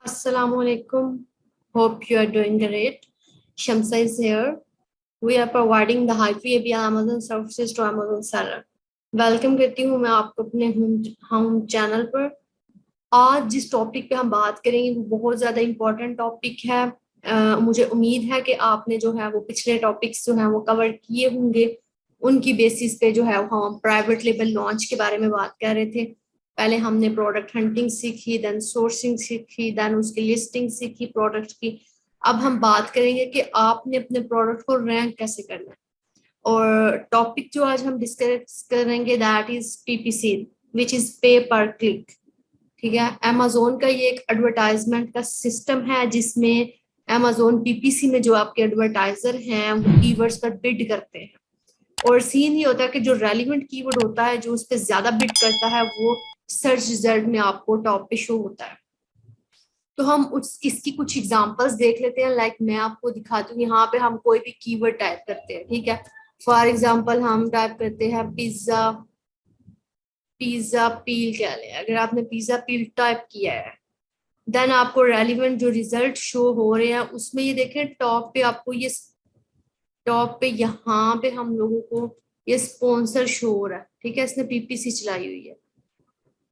Assalamualaikum. Hope you are doing great. Shamsa is here. We are providing the high PABL Amazon services to Amazon seller. Welcome करती हूँ मैं आपको अपने home channel पर। आज जिस टॉपिक पे हम बात करेंगे वो बहुत ज्यादा इम्पोर्टेंट टॉपिक है। मुझे उम्मीद है कि आपने जो है वो पिछले टॉपिक्स जो है वो कवर किए होंगे। उनकी बेसिस पे जो है वो हम प्राइवेट लेबल लॉन्च के बारे में बात कर रहे थे। पहले हमने प्रोडक्ट हंटिंग सीखी, देन सोर्सिंग सीखी, देन उसकी लिस्टिंग सीखी प्रोडक्ट की। अब हम बात करेंगे कि आपने अपने प्रोडक्ट को रैंक कैसे करना है। और टॉपिक जो आज हम डिस्कस करेंगे that is PPC, which is पे पर क्लिक। ठीक है, अमेजोन का ये एक एडवर्टाइजमेंट का सिस्टम है जिसमें अमेजोन पीपीसी में जो आपके एडवर्टाइजर हैं वो कीवर्ड्स पर बिड करते हैं। और सीन ये होता है कि जो रेलिवेंट कीवर्ड होता है, जो उस पर ज्यादा बिड करता है, वो सर्च रिजल्ट में आपको टॉप पे शो होता है। तो हम इसकी कुछ एग्जांपल्स देख लेते हैं। लाइक मैं आपको दिखाती हूँ, यहाँ पे हम कोई भी कीवर्ड टाइप करते हैं। ठीक है, फॉर एग्जांपल हम टाइप करते हैं पिज्जा। पिज्जा पील क्या लें, अगर आपने पिज्जा पील टाइप किया है देन आपको रेलिवेंट जो रिजल्ट शो हो रहे हैं उसमें ये देखें टॉप पे आपको ये टॉप पे यहाँ पे हम लोगों को ये स्पॉन्सर शो हो रहा है। ठीक है, इसने पीपीसी चलाई हुई है।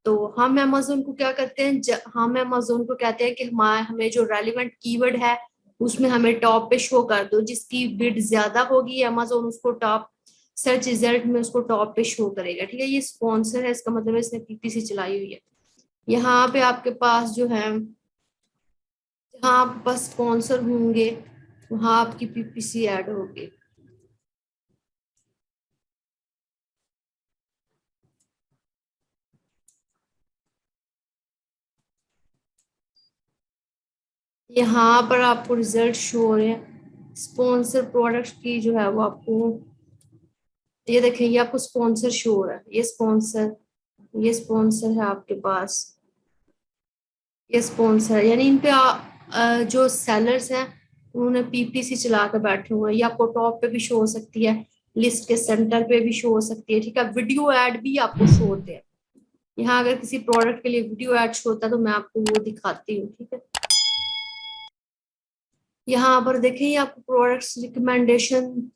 तो हम अमेजोन को क्या करते हैं, हम अमेजोन को कहते हैं कि हमें जो रेलिवेंट कीवर्ड है उसमें हमें टॉप पे शो कर दो। जिसकी बिड ज्यादा होगी अमेजोन उसको टॉप सर्च रिजल्ट में उसको टॉप पे शो करेगा। ठीक है, ये स्पॉन्सर है, इसका मतलब है इसने पीपीसी चलाई हुई है। यहाँ पे आपके पास जो है, जहाँ आप बस स्पॉन्सर होंगे वहां आपकी पीपीसी ऐड होगी। यहाँ पर आपको रिजल्ट शो हो रहे हैं स्पॉन्सर प्रोडक्ट की जो है वो आपको, ये देखें ये आपको स्पॉन्सर शो हो रहा है। ये स्पॉन्सर है आपके पास, ये स्पॉन्सर यानी इन पे जो सेलर्स हैं उन्होंने पीपीसी चला कर बैठे हुए हैं। ये आपको टॉप पे भी शो हो सकती है, लिस्ट के सेंटर पे भी शो हो सकती है। ठीक है, वीडियो ऐड भी आपको शो होते हैं। यहाँ अगर किसी प्रोडक्ट के लिए वीडियो ऐड शो होता है तो मैं आपको वो दिखाती हूँ। ठीक है, यहाँ पर देखिए ये आपको प्रोडक्ट्स रिकमेंडेशन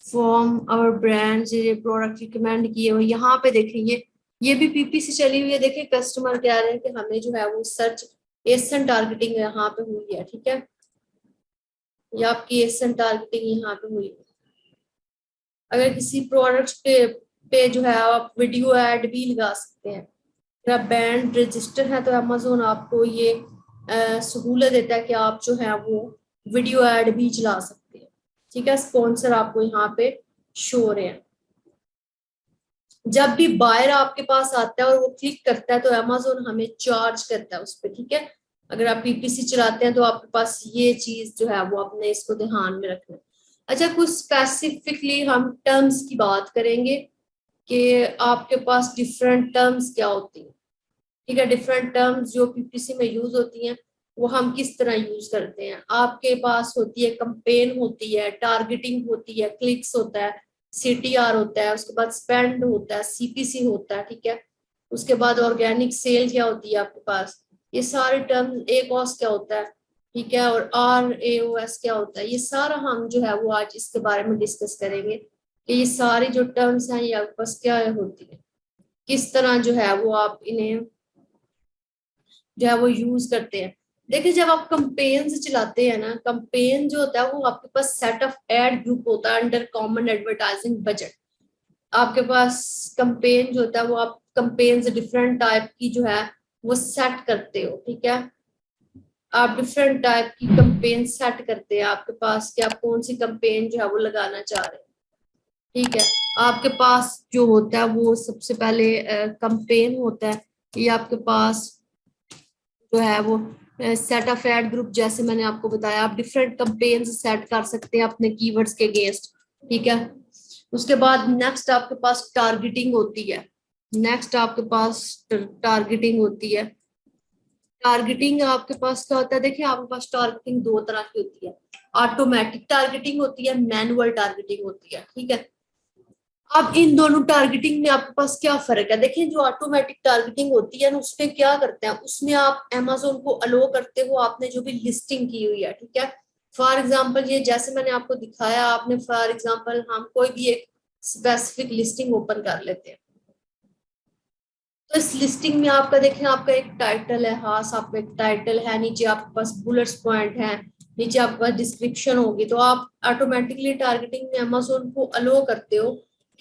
फॉर्म और ब्रांड ये प्रोडक्ट रिकमेंड किए हुए यहाँ पे देखिए ये भी पीपीसी चली हुई है। देखिए कस्टमर कह रहे हैं कि हमें जो है वो सर्च एसन टारगेटिंग यहाँ पे हुई है। ठीक है, ये आपकी एसन टारगेटिंग यहाँ पे हुई है। अगर किसी प्रोडक्ट पे जो है आप वीडियो ऐड भी लगा सकते हैं। अगर आप ब्रांड रजिस्टर है तो अमेजोन आपको ये सहूलत देता है कि आप जो है वो वीडियो ऐड भी चला सकते हैं। ठीक है, स्पॉन्सर आपको यहाँ पे शो हो रहे हैं। जब भी बायर आपके पास आता है और वो क्लिक करता है तो अमेजोन हमें चार्ज करता है उस पर। ठीक है, अगर आप पीपीसी चलाते हैं तो आपके पास ये चीज जो है वो अपने इसको ध्यान में रखना है। अच्छा, कुछ स्पेसिफिकली हम टर्म्स की बात करेंगे कि आपके पास डिफरेंट टर्म्स क्या होती हैं। ठीक है, डिफरेंट टर्म्स जो पीपीसी में यूज होती हैं वो हम किस तरह यूज करते हैं। आपके पास होती है कंपेन, होती है टारगेटिंग, होती है क्लिक्स होता है, सीटीआर होता है, उसके बाद स्पेंड होता है, सीपीसी होता है। ठीक है, उसके बाद ऑर्गेनिक सेल क्या होती है आपके पास, ये सारे टर्म, ए कॉस्ट क्या होता है। ठीक है, और आर ए ओ एस क्या होता है, ये सारा हम जो है वो आज इसके बारे में डिस्कस करेंगे कि ये सारी जो टर्म्स हैं ये आपके पास क्या होती है, किस तरह जो है वो आप इन्हें जो है वो यूज करते हैं। देखिए जब आप कंपेन चलाते हैं ना, कंपेन जो होता है वो आपके पास सेट ऑफ एड ग्रुप होता है अंडर कॉमन एडवर्टाइजिंग बजट। आपके पास कंपेन जो होता है वो आप कंपेन डिफरेंट टाइप की जो है वो सेट करते हो। ठीक है, आप डिफरेंट टाइप की कंपेन सेट करते हैं आपके पास कि आप कौन सी कंपेन जो है वो लगाना चाह रहे हैं। ठीक है, आपके पास जो होता है वो सबसे पहले कंपेन होता है। ये आपके पास जो है वो सेट ऑफ एड ग्रुप, जैसे मैंने आपको बताया आप डिफरेंट कंपेन्स सेट कर सकते हैं अपने कीवर्ड्स के अगेंस्ट। ठीक है, उसके बाद नेक्स्ट आपके पास टारगेटिंग होती है। नेक्स्ट आपके पास टारगेटिंग होती है। टारगेटिंग आपके पास क्या होता है, देखिए आपके पास टारगेटिंग दो तरह की होती है, ऑटोमेटिक टारगेटिंग होती है, मैनुअल टारगेटिंग होती है। ठीक है, अब इन दोनों टारगेटिंग में आपके पास क्या फर्क है? देखिए, जो ऑटोमेटिक टारगेटिंग होती है ना, उसमें क्या करते हैं, उसमें आप अमेजोन को अलो करते हो आपने जो भी लिस्टिंग की हुई है, ठीक है। फॉर एग्जाम्पल ये जैसे मैंने आपको दिखाया, आपने फॉर एग्जाम्पल हम कोई भी एक स्पेसिफिक लिस्टिंग ओपन कर लेते हैं। तो इस लिस्टिंग में आपका देखें, आपका एक टाइटल है, हाँ आपका एक टाइटल है, नीचे आपके पास बुलेट्स पॉइंट है, नीचे आपके पास डिस्क्रिप्शन होगी। तो आप ऑटोमेटिकली टारगेटिंग में अमेजोन को अलो करते हो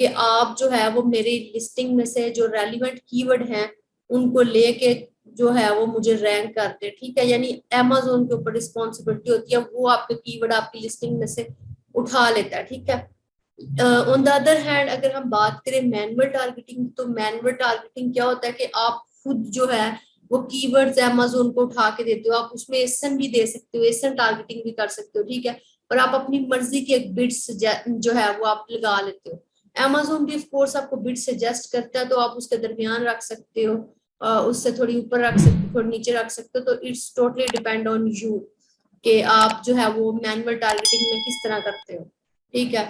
कि आप जो है वो मेरी लिस्टिंग में से जो रेलिवेंट कीवर्ड हैं उनको लेके जो है वो मुझे रैंक करते हैं, ठीक है। यानी अमेजोन के ऊपर रिस्पॉन्सिबिलिटी होती है, वो आपके कीवर्ड आपकी लिस्टिंग में से उठा लेता है, ठीक है। ऑन द अदर हैंड अगर हम बात करें मैनुअल टारगेटिंग, तो मैनुअल टारगेटिंग क्या होता है कि आप खुद जो है वो कीवर्ड्स अमेजोन को उठा के देते हो, आप उसमें एसन भी दे सकते हो, एसन टारगेटिंग भी कर सकते हो, ठीक है। और आप अपनी मर्जी के एक बिड्स जो है वो आप लगा लेते हो। अमेजोन भी ऑफ कोर्स आपको बिड सजेस्ट करता है, तो आप उसके दरमियान रख सकते हो, उससे थोड़ी ऊपर रख सकते हो, थोड़ी नीचे रख सकते हो। तो it's totally depend on you कि आप जो है वो मैनुअल टारगेटिंग में किस तरह करते हो, ठीक है।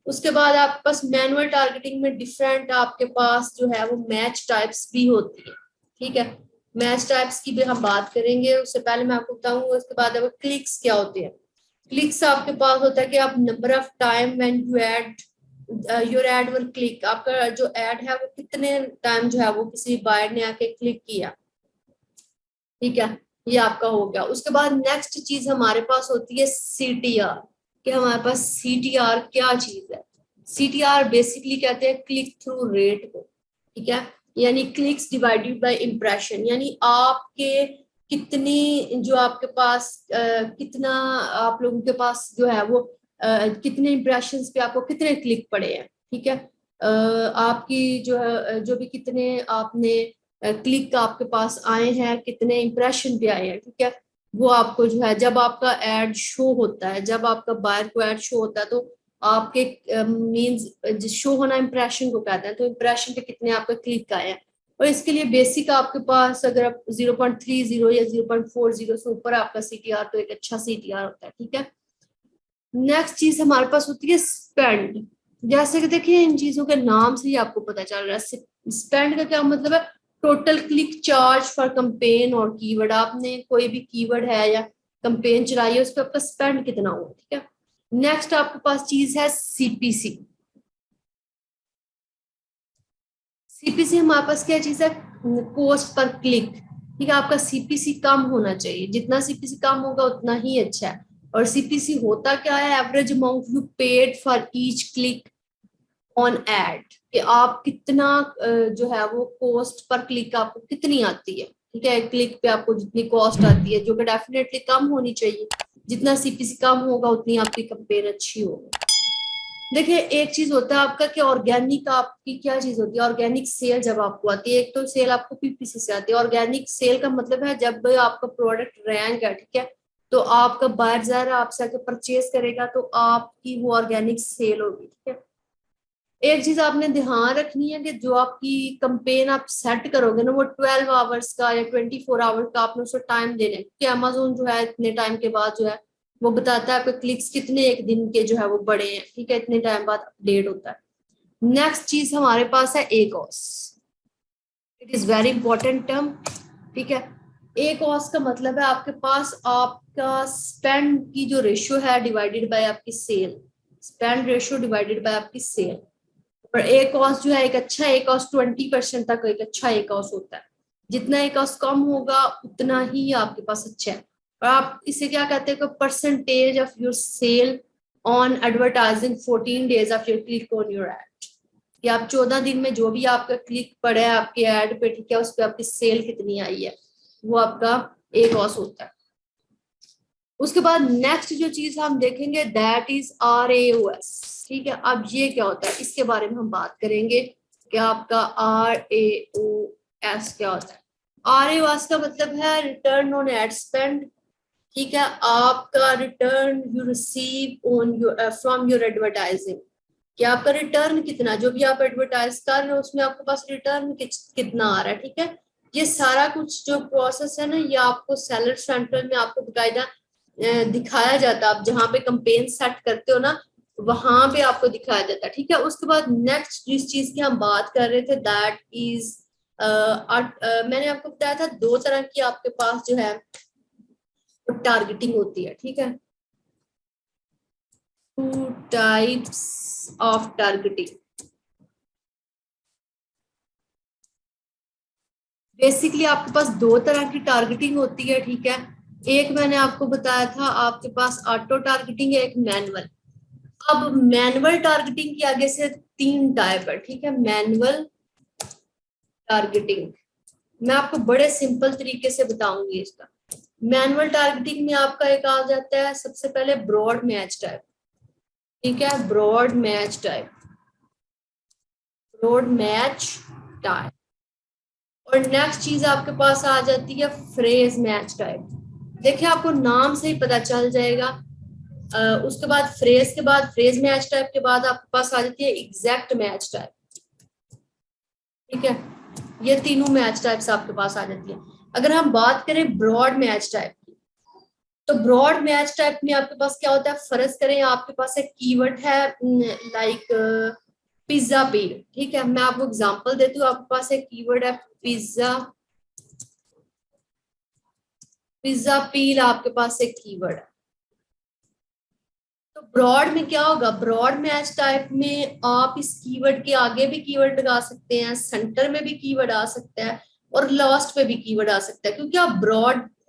उसके बाद आपके पास मैनुअल टारगेटिंग में डिफरेंट आपके पास जो है वो मैच टाइप्स भी होती है, ठीक है। मैच टाइप्स की भी हम बात करेंगे, उससे पहले मैं आपको बताऊंगा उसके बाद अब क्लिक्स क्या होते हैं। क्लिक्स आपके पास होता है कि आप number of time when you add your ad were click, आपका जो एड है वो कितने टाइम जो है वो किसी बायर ने आके क्लिक किया, ठीक है। ये आपका हो गया। उसके बाद नेक्स्ट चीज हमारे पास होती है सीटीआर, कि हमारे पास सीटीआर क्या चीज है। सीटीआर बेसिकली कहते हैं क्लिक थ्रू रेट को, ठीक है। यानी क्लिक्स डिवाइडेड बाय इम्प्रेशन, यानी आपके कितनी जो आपके पास कितना आप लोगों के पास जो है वो कितने इम्प्रेशंस पे आपको कितने क्लिक पड़े हैं, ठीक है। आपकी जो है जो भी कितने आपने क्लिक आपके पास आए हैं, कितने इंप्रेशन पे आए हैं, ठीक है। वो आपको जो है जब आपका एड शो होता है, जब आपका बायर को एड शो होता है, तो आपके मींस शो होना इंप्रेशन को कहते हैं, तो इंप्रेशन पे कितने आपके क्लिक आए हैं। और इसके लिए बेसिक आपके पास अगर आप 0.30 या 0.40 से ऊपर आपका सीटीआर, तो एक अच्छा सीटीआर होता है, ठीक है। नेक्स्ट चीज हमारे पास होती है स्पेंड। जैसे कि देखिए इन चीजों के नाम से ही आपको पता चल रहा है, स्पेंड का क्या मतलब है, total click charge for campaign और कीवर्ड। आपने कोई भी कीवर्ड है या कंपेन चलाई है, उस पर आपका स्पेंड कितना हो, ठीक है। नेक्स्ट आपके पास चीज है सीपीसी। सीपीसी हमारे पास क्या चीज है, कॉस्ट पर क्लिक, ठीक है। आपका सीपीसी कम होना चाहिए, जितना सीपीसी कम होगा उतना ही अच्छा है। और सीपीसी होता क्या है, average amount you paid for each click on ad, कि आप कितना जो है वो कॉस्ट पर क्लिक आपको कितनी आती है, ठीक है। क्लिक पे आपको जितनी कॉस्ट आती है, जो कि डेफिनेटली कम होनी चाहिए, जितना सीपीसी कम होगा उतनी आपकी कंपेन अच्छी होगी। देखिए एक चीज होता है आपका कि ऑर्गेनिक आपकी क्या चीज होती है, ऑर्गेनिक सेल जब आपको आती है, एक तो सेल आपको पीपीसी से आती है। ऑर्गेनिक सेल का मतलब है जब आपका प्रोडक्ट रैंक है, ठीक है, तो आपका बायर ज़रा आपसे आके परचेज करेगा, तो आपकी वो ऑर्गेनिक सेल होगी, ठीक है। एक चीज आपने ध्यान रखनी है कि जो आपकी कंपेन आप सेट करोगे ना, वो 12 आवर्स का या 24 आवर्स का आपने उसको टाइम देना है, क्योंकि अमेजोन जो है इतने टाइम के बाद जो है वो बताता है आपके क्लिक्स कितने एक दिन के जो है वो बड़े हैं, ठीक है, इतने टाइम बाद अपडेट होता है। नेक्स्ट चीज हमारे पास है एकॉस। It is very important term, ठीक है। एकॉस का मतलब है आपके पास आपका स्पेंड की जो रेशियो है डिवाइडेड बाय आपकी sale, spend ratio divided by आपकी सेल। और ए कॉस्ट जो है एक अच्छा ए कॉस्ट 20% तक एक अच्छा ए कॉस्ट होता है। जितना ए कॉस्ट कम होगा उतना ही आपके पास अच्छा है। और आप इसे क्या कहते हैं, percentage of your sale on advertising 14 days of your click on your ad, कि आप 14 दिन में जो भी आपका क्लिक पड़ा है आपके एड पे, ठीक है, उस पर आपकी सेल कितनी आई है, वो आपका ए कॉस्ट होता है। उसके बाद नेक्स्ट जो चीज हम देखेंगे दैट इज RAOS, ठीक है। अब ये क्या होता है इसके बारे में हम बात करेंगे कि आपका RAOS क्या होता है। RAOS का मतलब है रिटर्न ऑन एड स्पेंड, ठीक है। आपका return you receive on your from your advertising, कि आपका रिटर्न कितना, जो भी आप एडवर्टाइज कर रहे हो उसमें आपके पास रिटर्न कितना आ रहा है, ठीक है। ये सारा कुछ जो प्रोसेस है ना, ये आपको सेलर सेंट्रल में आपको बकायदा दिखाया जाता है। आप जहाँ पे कंपेन सेट करते हो ना, वहां पे आपको दिखाया जाता है, ठीक है। उसके बाद नेक्स्ट जिस चीज की हम बात कर रहे थे दैट इज मैंने आपको बताया था दो तरह की आपके पास जो है टारगेटिंग होती है, ठीक है। Two types of targeting. Basically आपके पास दो तरह की टारगेटिंग होती है, ठीक है। एक मैंने आपको बताया था आपके पास ऑटो टारगेटिंग है, एक मैनुअल। अब मैनुअल टारगेटिंग की आगे से तीन टाइप है, ठीक है। मैनुअल टारगेटिंग मैं आपको बड़े सिंपल तरीके से बताऊंगी इसका। मैनुअल टारगेटिंग में आपका एक आ जाता है सबसे पहले ब्रॉड मैच टाइप, ठीक है। Broad match type, broad match type. और नेक्स्ट चीज आपके पास आ जाती है फ्रेज मैच टाइप। देखिए आपको नाम से ही पता चल जाएगा। उसके बाद फ्रेज के बाद फ्रेज मैच टाइप के बाद आपके पास आ जाती है एग्जैक्ट मैच टाइप, ठीक है। ये तीनों मैच टाइप्स आपके पास आ जाती है। अगर हम बात करें ब्रॉड मैच टाइप की, तो ब्रॉड मैच टाइप में आपके पास क्या होता है, फर्ज करें आपके पास एक कीवर्ड है लाइक पिज्जा पील, ठीक है। मैं आपको एग्जांपल देती हूँ। आपके पास एक कीवर्ड है पिज्जा, पिज्जा पील आपके पास एक कीवर्ड है। तो ब्रॉड में क्या होगा, ब्रॉड मैच टाइप में आप इस कीवर्ड के आगे भी कीवर्ड लगा सकते हैं, सेंटर में भी कीवर्ड आ सकता है और लास्ट पे भी कीवर्ड आ सकता है, क्योंकि आप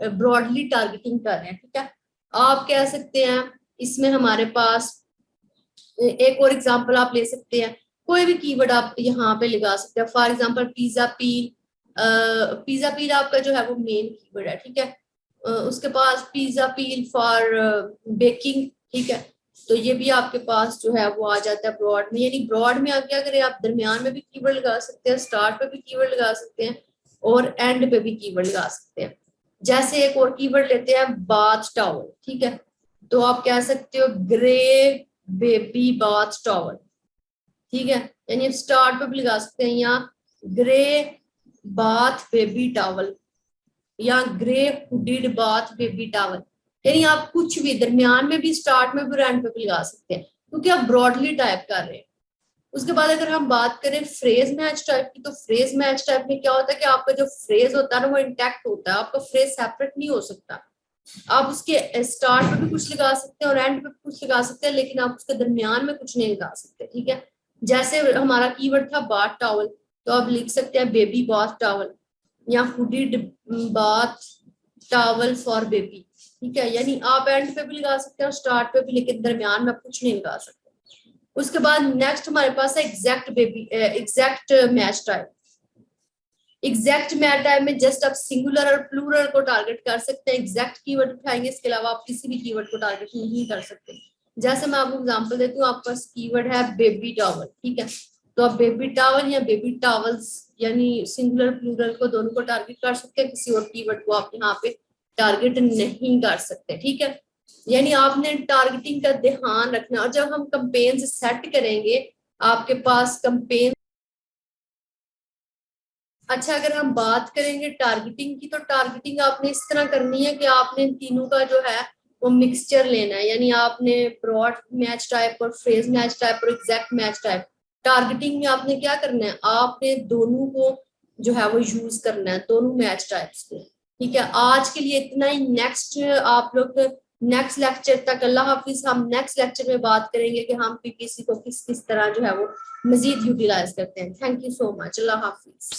ब्रॉडली टारगेटिंग कर रहे हैं, ठीक है। आप कह सकते हैं इसमें हमारे पास एक और एग्जांपल आप ले सकते हैं, कोई भी कीवर्ड आप यहाँ पे लगा सकते हैं। For example pizza peel, pizza peel आपका जो है वो मेन कीवर्ड है, ठीक है। उसके पास पिज्जा पील फॉर बेकिंग, ठीक है। तो ये भी आपके पास जो है वो आ जाता है ब्रॉड में। यानी ब्रॉड में आप क्या करें, आप दरमियान में भी कीवर्ड लगा सकते हैं, स्टार्ट पे भी कीवर्ड लगा सकते हैं और एंड पे भी कीवर्ड लगा सकते हैं। जैसे एक और कीवर्ड लेते हैं बाथ टॉवल, ठीक है। तो आप कह सकते हो ग्रे बेबी बाथ टॉवल, ठीक है। यानी आप स्टार्ट पे भी लगा सकते हैं, या ग्रे बाथ बेबी टॉवल या ग्रे हुडिड बाथ बेबी टॉवल। यानी आप कुछ भी दरमियान में भी, स्टार्ट में भी, एंड पे भी लगा सकते हैं, क्योंकि आप ब्रॉडली टाइप कर रहे हैं। उसके बाद अगर हम बात करें फ्रेज मैच टाइप की, तो फ्रेज मैच टाइप में क्या होता है कि आपका जो फ्रेज होता है ना वो इंटैक्ट होता है, आपका फ्रेज सेपरेट नहीं हो सकता। आप उसके स्टार्ट पे भी कुछ लगा सकते हैं और एंड पे भी कुछ लगा सकते हैं, लेकिन आप उसके दरमियान में कुछ नहीं लगा सकते, ठीक है। जैसे हमारा कीवर्ड था बाथ टॉवल, तो आप लिख सकते हैं बेबी बाथ टॉवल या हुडिड बाथ टॉवल फॉर बेबी, ठीक है। यानी आप एंड पे भी लगा सकते हैं और स्टार्ट पे भी, लेकिन दरमियान में कुछ नहीं लगा सकते। उसके बाद नेक्स्ट हमारे पास है exact baby, exact match type. Exact match type में जस्ट आप सिंगुलर और प्लूरल को टारगेट कर सकते हैं, एग्जैक्ट कीवर्ड उठाएंगे, इसके अलावा आप किसी भी कीवर्ड को टारगेट नहीं कर सकते। जैसे मैं आपको एग्जांपल देती हूँ, आपके पास कीवर्ड है बेबी टॉवल, ठीक है। तो आप बेबी टॉवल या बेबी टॉवल्स यानी सिंगुलर प्लूरल को दोनों को टारगेट कर सकते हैं, किसी और कीवर्ड को आप यहाँ पे टारगेट नहीं कर सकते, ठीक है। यानी आपने टारगेटिंग का ध्यान रखना। और जब हम कंपेन सेट करेंगे, आपके पास कंपेन, अच्छा अगर हम बात करेंगे टारगेटिंग की, तो टारगेटिंग आपने इस तरह करनी है कि आपने तीनों का जो है वो मिक्सचर लेना है। यानी आपने ब्रॉड मैच टाइप और फ्रेज मैच टाइप और एग्जैक्ट मैच टाइप, टारगेटिंग में आपने क्या करना है, आपने दोनों को जो है वो यूज करना है, दोनों मैच टाइप्स को, ठीक है। आज के लिए इतना ही। नेक्स्ट आप लोग नेक्स्ट लेक्चर तक, अल्लाह हाफिज। हम नेक्स्ट लेक्चर में बात करेंगे कि हम पीपीसी को किस किस तरह जो है वो मजीद यूटिलाइज करते हैं। Thank you so much. Allah Hafiz.